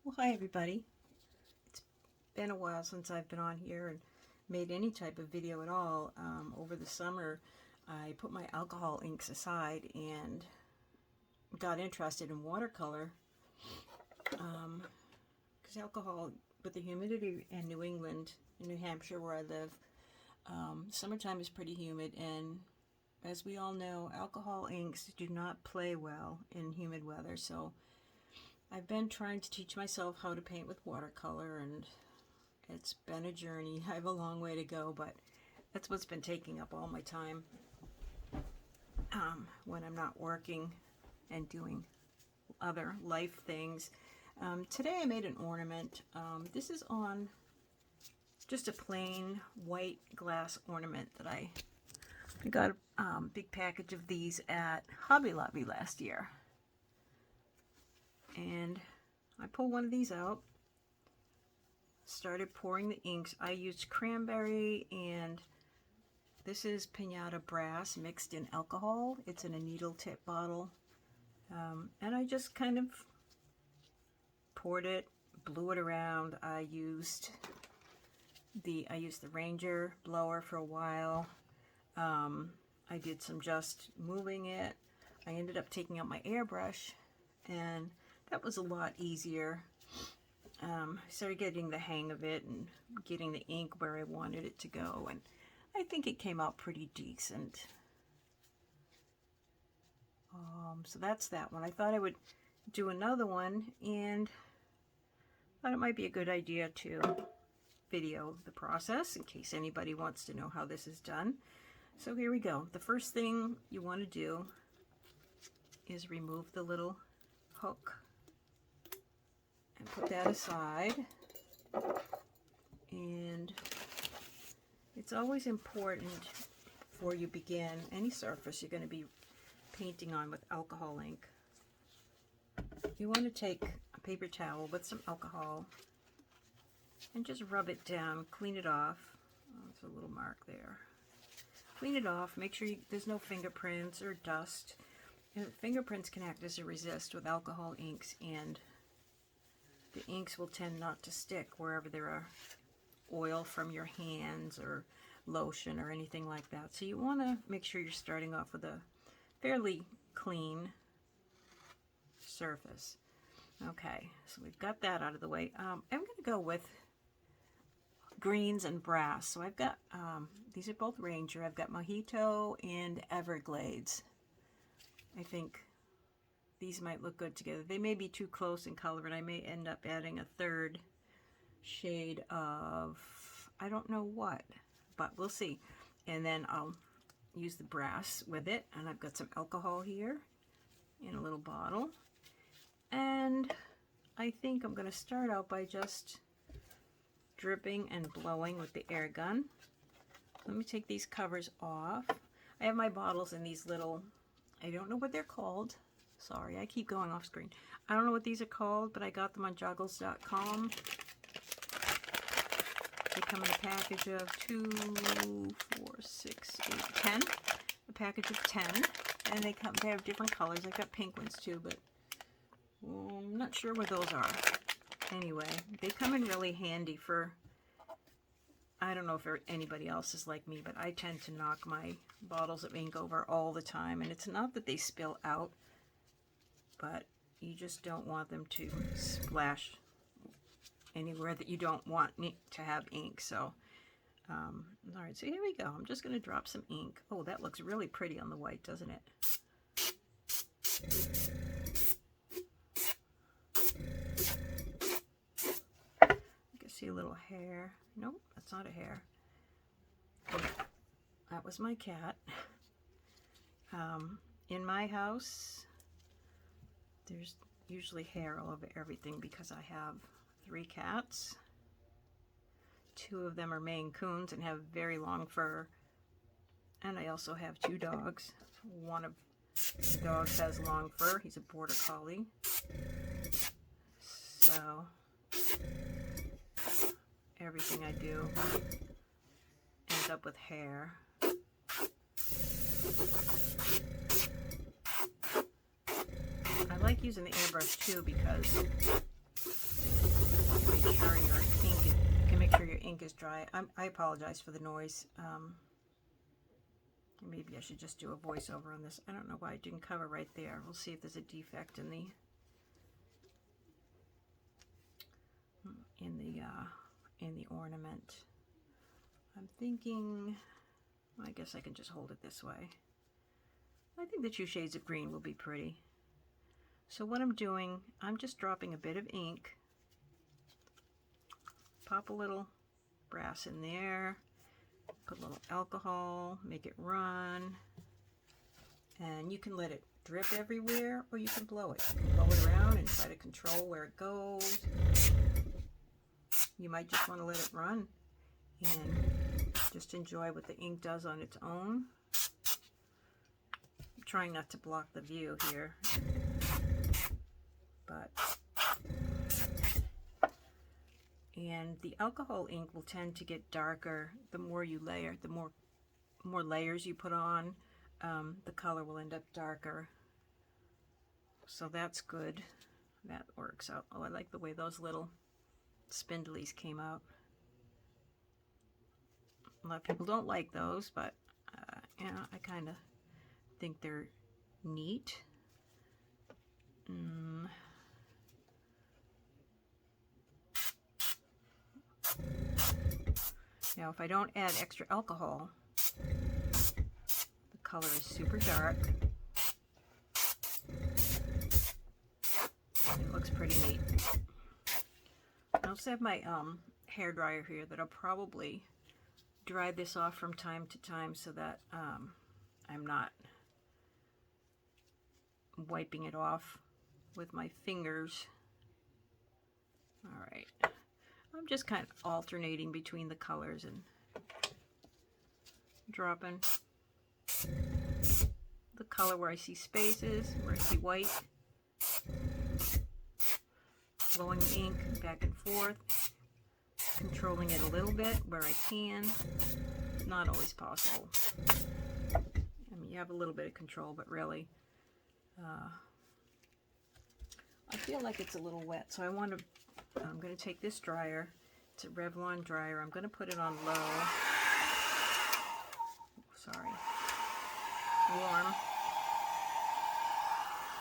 Well, hi everybody. It's been a while since I've been on here and made any type of video at all. Over the summer, I put my alcohol inks aside and got interested in watercolor. Because alcohol, with the humidity in New England, in New Hampshire where I live, summertime is pretty humid, and as we all know, alcohol inks do not play well in humid weather. So I've been trying to teach myself how to paint with watercolor, and it's been a journey. I have a long way to go, but that's what's been taking up all my time when I'm not working and doing other life things. Today I made an ornament. This is on just a plain white glass ornament that I got a big package of these at Hobby Lobby last year. And I pulled one of these out, started pouring the inks. I used cranberry, and this is Pinata Brass mixed in alcohol. It's in a needle tip bottle. And I just kind of poured it, blew it around. I used the Ranger blower for a while. I did some just moving it. I ended up taking out my airbrush, and that was a lot easier. I started getting the hang of it and getting the ink where I wanted it to go, and I think it came out pretty decent. So that's that one. I thought I would do another one, and thought it might be a good idea to video the process in case anybody wants to know how this is done. So here we go. The first thing you want to do is remove the little hook and put that aside. And it's always important before you begin any surface you're going to be painting on with alcohol ink. You want to take a paper towel with some alcohol and just rub it down, clean it off. Oh, there's a little mark there. Clean it off, make sure there's no fingerprints or dust. And fingerprints can act as a resist with alcohol inks, and the inks will tend not to stick wherever there are oil from your hands or lotion or anything like that. So you want to make sure you're starting off with a fairly clean surface. Okay, so we've got that out of the way. I'm going to go with greens and brass. So I've got, these are both Ranger. I've got Mojito and Everglades. I think these might look good together. They may be too close in color, and I may end up adding a third shade of, I don't know what, but we'll see. And then I'll use the brass with it, and I've got some alcohol here in a little bottle. And I think I'm going to start out by just dripping and blowing with the air gun. Let me take these covers off. I have my bottles in these little, I don't know what they're called. Sorry, I keep going off screen. I don't know what these are called, but I got them on joggles.com. They come in a package of 2, 4, 6, 8, 10. A package of 10. And they have different colors. I've got pink ones too, but I'm not sure where those are. Anyway, they come in really handy for, I don't know if anybody else is like me, but I tend to knock my bottles of ink over all the time. And it's not that they spill out, but you just don't want them to splash anywhere that you don't want to have ink. So, all right, so here we go. I'm just going to drop some ink. Oh, that looks really pretty on the white, doesn't it? See a little hair. Nope, that's not a hair. That was my cat. In my house, there's usually hair all over everything because I have 3 cats. 2 of them are Maine Coons and have very long fur. And I also have 2 dogs. One of the dogs has long fur. He's a border collie. So everything I do ends up with hair. I like using the airbrush too because just dry it. I apologize for the noise. Maybe I should just do a voiceover on this. I don't know why I didn't cover right there. We'll see if there's a defect in the ornament. I'm thinking, I guess I can just hold it this way. I think the 2 shades of green will be pretty. So what I'm doing, I'm just dropping a bit of ink. Pop a little brass in there. Put a little alcohol, make it run. And you can let it drip everywhere, or you can blow it. You can blow it around and try to control where it goes. You might just want to let it run and just enjoy what the ink does on its own. I'm trying not to block the view here, but and the alcohol ink will tend to get darker the more you layer. The more layers you put on, the color will end up darker. So that's good. That works out. Oh, I like the way those little spindlies came out. A lot of people don't like those, but yeah, I kind of think they're neat. Now, if I don't add extra alcohol, the color is super dark. It looks pretty neat. I also have my hair dryer here that I'll probably dry this off from time to time so that I'm not wiping it off with my fingers. All right. I'm just kind of alternating between the colors and dropping the color where I see spaces, where I see white, blowing the ink back and forth, controlling it a little bit where I can. Not always possible. I mean, you have a little bit of control, but really, I feel like it's a little wet, so I'm going to take this dryer. It's a Revlon dryer. I'm going to put it on low. Sorry. Warm.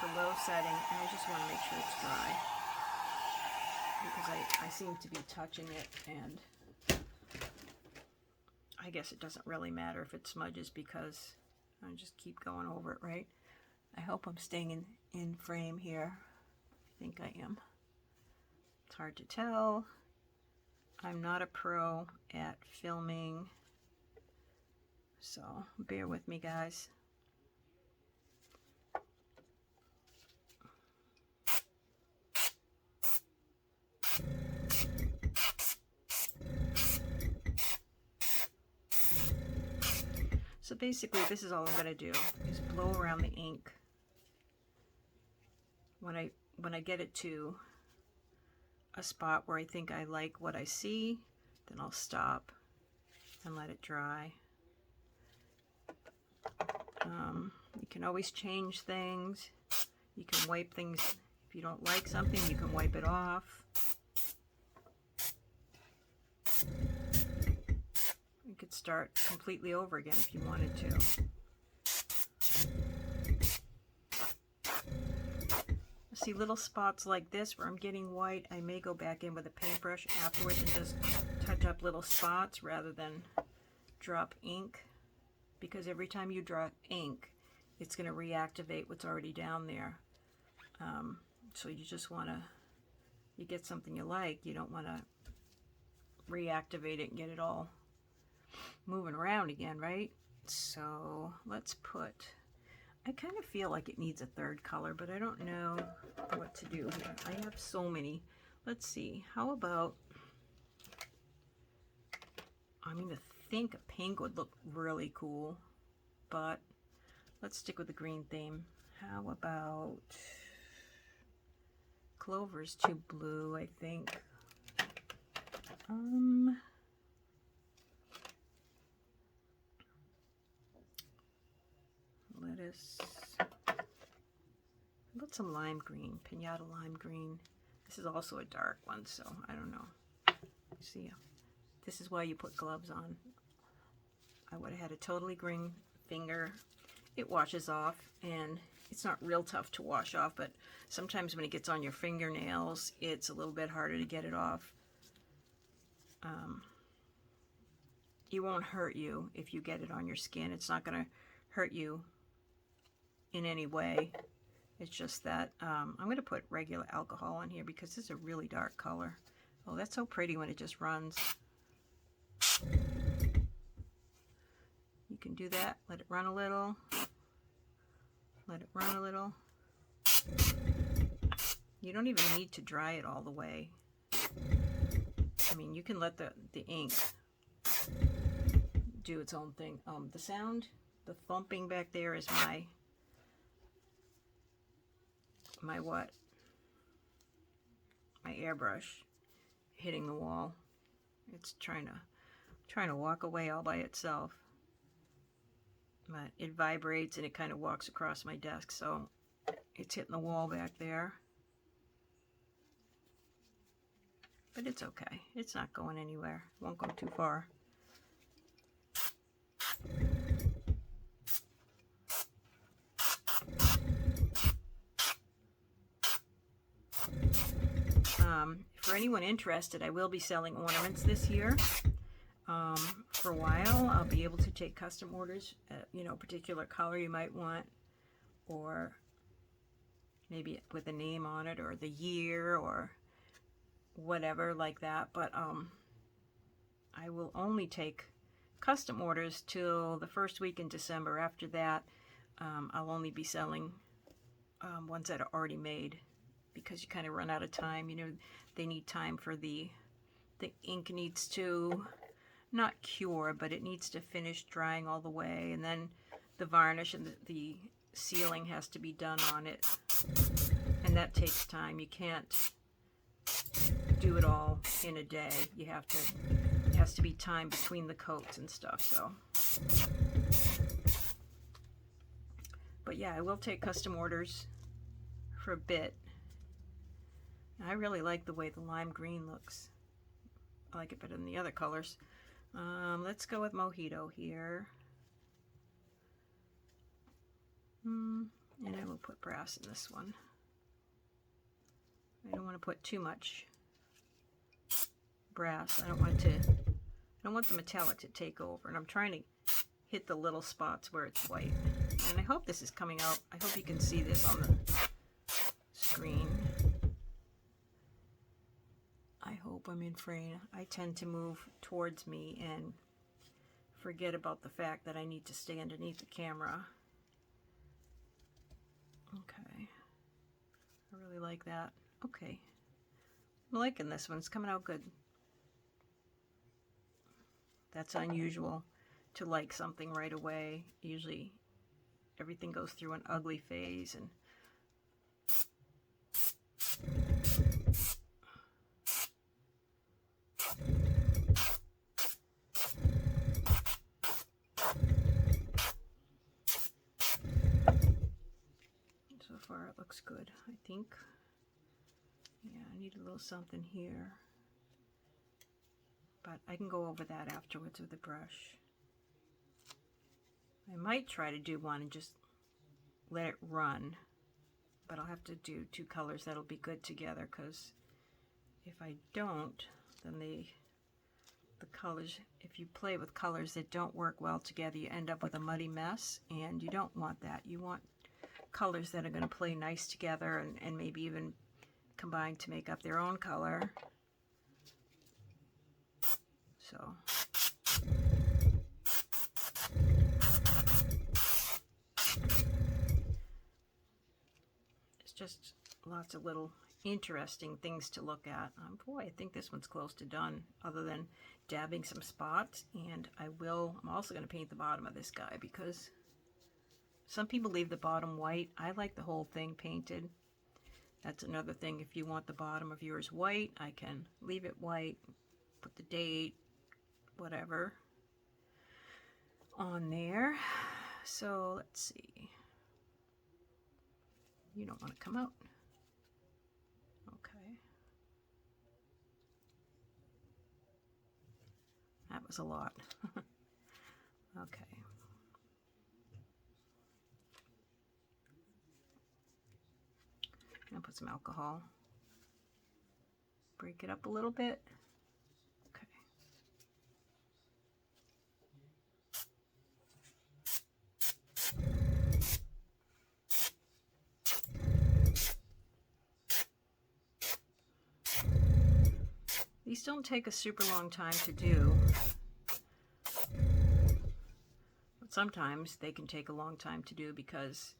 The low setting, and I just want to make sure it's dry, because I seem to be touching it, and I guess it doesn't really matter if it smudges because I just keep going over it, right? I hope I'm staying in frame here. I think I am. It's hard to tell. I'm not a pro at filming, so bear with me, guys. So basically, this is all I'm going to do, is blow around the ink. When I get it to a spot where I think I like what I see, then I'll stop and let it dry. You can always change things. You can wipe things. If you don't like something, you can wipe it off. You could start completely over again if you wanted to. See little spots like this where I'm getting white, I may go back in with a paintbrush afterwards and just touch up little spots rather than drop ink, because every time you drop ink, it's going to reactivate what's already down there. So you just want to, you get something you like, you don't want to reactivate it and get it all moving around again, right? So let's put, I kind of feel like it needs a third color, but I don't know what to do here. I have so many. Let's see, how about, I mean, I think a pink would look really cool, but let's stick with the green theme. How about, Clover's too blue, I think. Lettuce. Put some lime green, pinata lime green. This is also a dark one, so I don't know. See, This is why you put gloves on. I would have had a totally green finger. It washes off, and it's not real tough to wash off, but sometimes when it gets on your fingernails, it's a little bit harder to get it off. It won't hurt you if you get it on your skin. It's not going to hurt you in any way. It's just that I'm going to put regular alcohol on here because this is a really dark color. Oh, that's so pretty when it just runs. You can do that. Let it run a little. Let it run a little. You don't even need to dry it all the way. I mean, you can let the ink do its own thing. The sound, the thumping back there is my what? My airbrush hitting the wall. It's trying to walk away all by itself. But it vibrates and it kind of walks across my desk, so it's hitting the wall back there. But it's okay. It's not going anywhere. It won't go too far. For anyone interested, I will be selling ornaments this year. For a while, I'll be able to take custom orders, you know, particular color you might want, or maybe with a name on it, or the year, or whatever like that. But I will only take custom orders till the first week in December. After that, I'll only be selling ones that are already made, because you kind of run out of time. You know, they need time for the ink needs to not cure, but it needs to finish drying all the way, and then the varnish and the sealing has to be done on it, and that takes time. You can't do it all in a day. You have to, it has to be time between the coats and stuff. So, but yeah, I will take custom orders for a bit. I really like the way the lime green looks. I like it better than the other colors. Let's go with Mojito here. And I will put brass in this one. I don't want to put too much brass. I don't want the metallic to take over. And I'm trying to hit the little spots where it's white. And I hope this is coming out. I hope you can see this on the screen. I hope I'm in frame. I tend to move towards me and forget about the fact that I need to stay underneath the camera. Okay. I really like that. Okay. I'm liking this one. It's coming out good. That's unusual to like something right away. Usually everything goes through an ugly phase, and so far it looks good, I think. Yeah, I need a little something here, but I can go over that afterwards with a brush. I might try to do one and just let it run, but I'll have to do two colors that'll be good together, because if I don't, then the colors, if you play with colors that don't work well together, you end up with a muddy mess, and you don't want that. You want colors that are going to play nice together, and maybe even combine to make up their own color. So it's just lots of little interesting things to look at. Boy, I think this one's close to done, other than dabbing some spots. And I'm also going to paint the bottom of this guy, because some people leave the bottom white. I like the whole thing painted. That's another thing. If you want the bottom of yours white, I can leave it white, put the date, whatever, on there. So let's see. You don't want to come out. Okay. was a lot. Okay. And put some alcohol. Break it up a little bit. Okay. These don't take a super long time to do, but sometimes they can take a long time to do because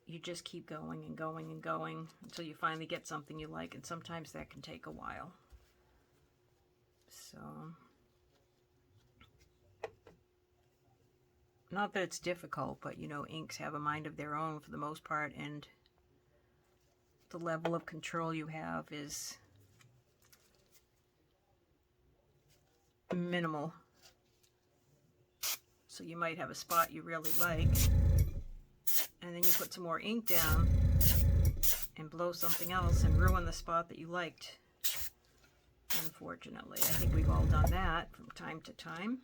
you just keep going and going and going until you finally get something you like, and sometimes that can take a while. So, not that it's difficult, but you know, inks have a mind of their own for the most part, and the level of control you have is minimal. So you might have a spot you really like, and then you put some more ink down and blow something else and ruin the spot that you liked. Unfortunately, I think we've all done that from time to time.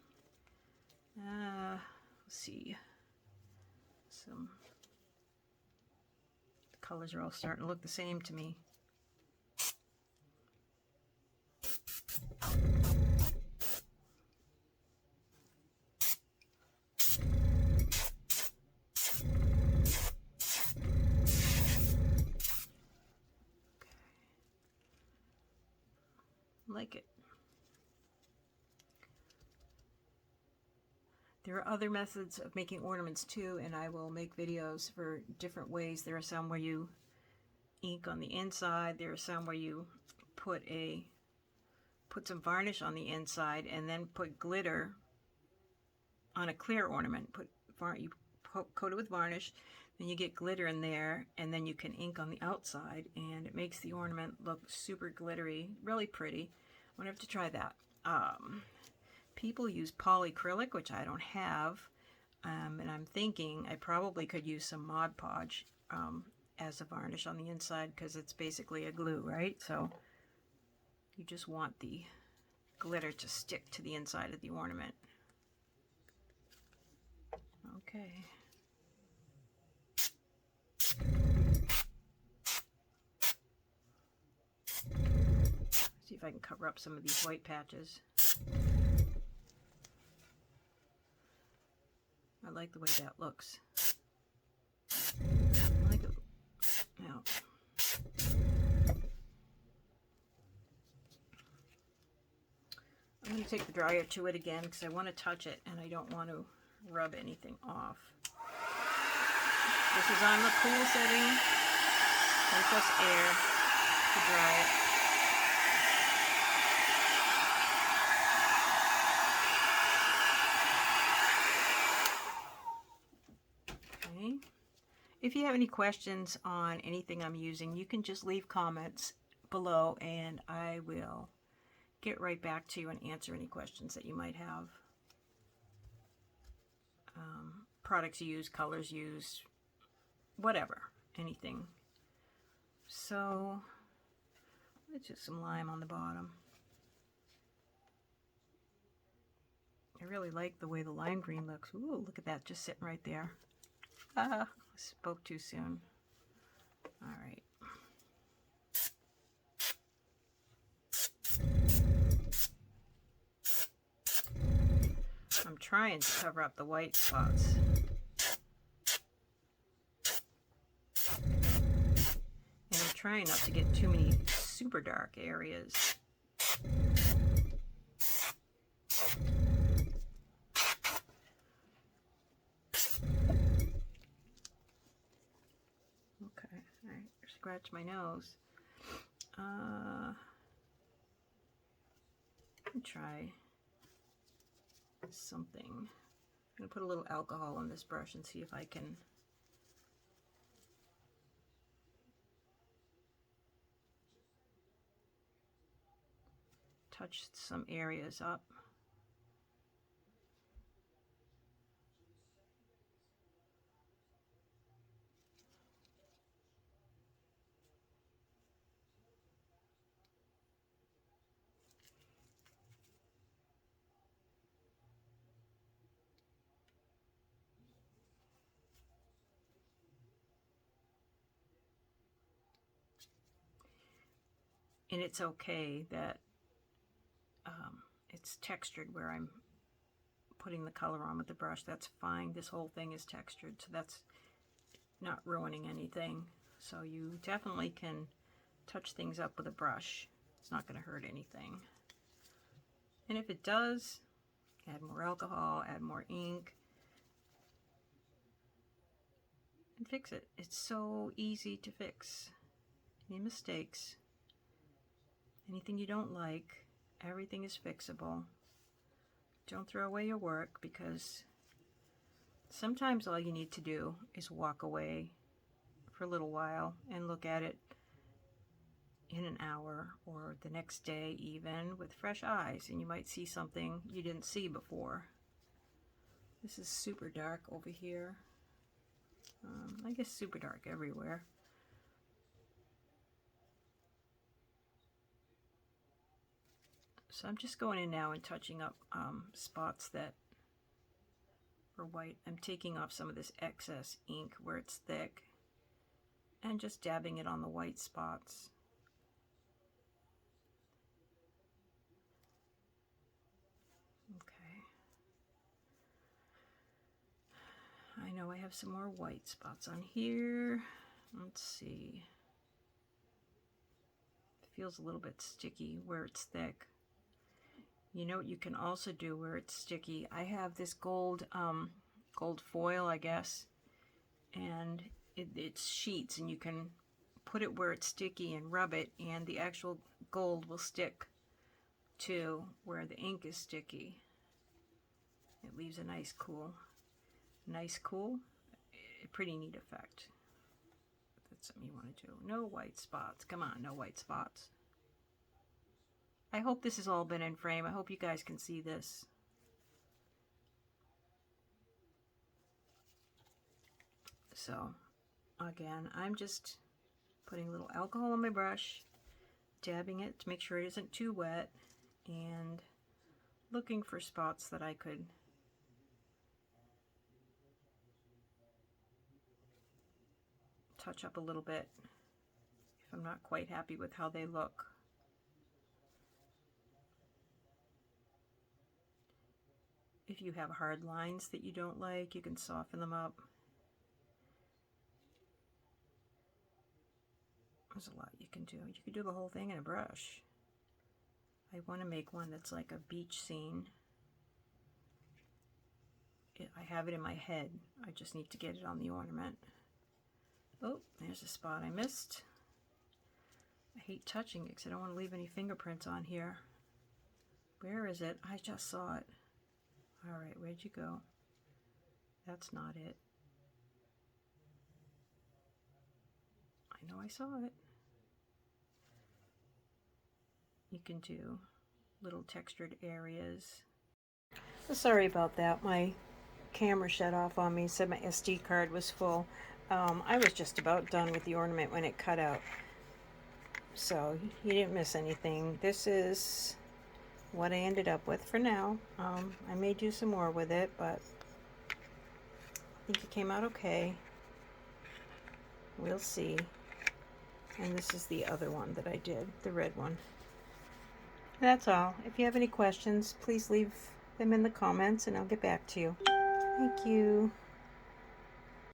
Let's see. Some the colors are all starting to look the same to me. Like it. There are other methods of making ornaments too, and I will make videos for different ways. There are some where you ink on the inside. There are some where you put some varnish on the inside and then put glitter on a clear ornament. You coat it with varnish, then you get glitter in there, and then you can ink on the outside, and it makes the ornament look super glittery, really pretty. I'm gonna have to try that. People use polyacrylic, which I don't have, and I'm thinking I probably could use some Mod Podge as a varnish on the inside, because it's basically a glue, right? So you just want the glitter to stick to the inside of the ornament. Okay. See if I can cover up some of these white patches. I like the way that looks. I like it. Now, I'm going to take the dryer to it again because I want to touch it and I don't want to rub anything off. This is on the cool setting. Take us air to dry it. Okay. If you have any questions on anything I'm using, you can just leave comments below and I will get right back to you and answer any questions that you might have. Products used, colors used, whatever, anything. So let's just some lime on the bottom. I really like the way the lime green looks. Ooh, look at that, just sitting right there. Ah, spoke too soon. All right. I'm trying to cover up the white spots. And I'm trying not to get too many super dark areas. Okay, all right, scratch my nose. Let me try something. I'm going to put a little alcohol on this brush and see if I can touch some areas up. And it's okay that it's textured where I'm putting the color on with the brush. That's fine. This whole thing is textured, so that's not ruining anything. So you definitely can touch things up with a brush. It's not going to hurt anything. And if it does, add more alcohol, add more ink, and fix it. It's so easy to fix. Any mistakes, anything you don't like, everything is fixable. Don't throw away your work, because sometimes all you need to do is walk away for a little while and look at it in an hour or the next day even with fresh eyes, and you might see something you didn't see before. This is super dark over here. I guess super dark everywhere. So I'm just going in now and touching up spots that are white. I'm taking off some of this excess ink where it's thick and just dabbing it on the white spots. Okay. I know I have some more white spots on here. Let's see. It feels a little bit sticky where it's thick. You know what you can also do where it's sticky? I have this gold foil, I guess, and it's sheets, and you can put it where it's sticky and rub it, and the actual gold will stick to where the ink is sticky. It leaves a nice cool, pretty neat effect. That's something you want to do. No white spots. Come on, no white spots. I hope this has all been in frame. I hope you guys can see this. So, again, I'm just putting a little alcohol on my brush, dabbing it to make sure it isn't too wet, and looking for spots that I could touch up a little bit if I'm not quite happy with how they look. If you have hard lines that you don't like, you can soften them up. There's a lot you can do. You could do the whole thing in a brush. I want to make one that's like a beach scene. I have it in my head. I just need to get it on the ornament. Oh, there's a spot I missed. I hate touching it because I don't want to leave any fingerprints on here. Where is it? I just saw it. All right, where'd you go? That's not it. I know I saw it. You can do little textured areas. Sorry about that. My camera shut off on me, said my SD card was full. I was just about done with the ornament when it cut out. So you didn't miss anything. This is what I ended up with for now. I may do some more with it, but I think it came out okay. We'll see. And this is the other one that I did, the red one. That's all. If you have any questions, please leave them in the comments and I'll get back to you. Thank you.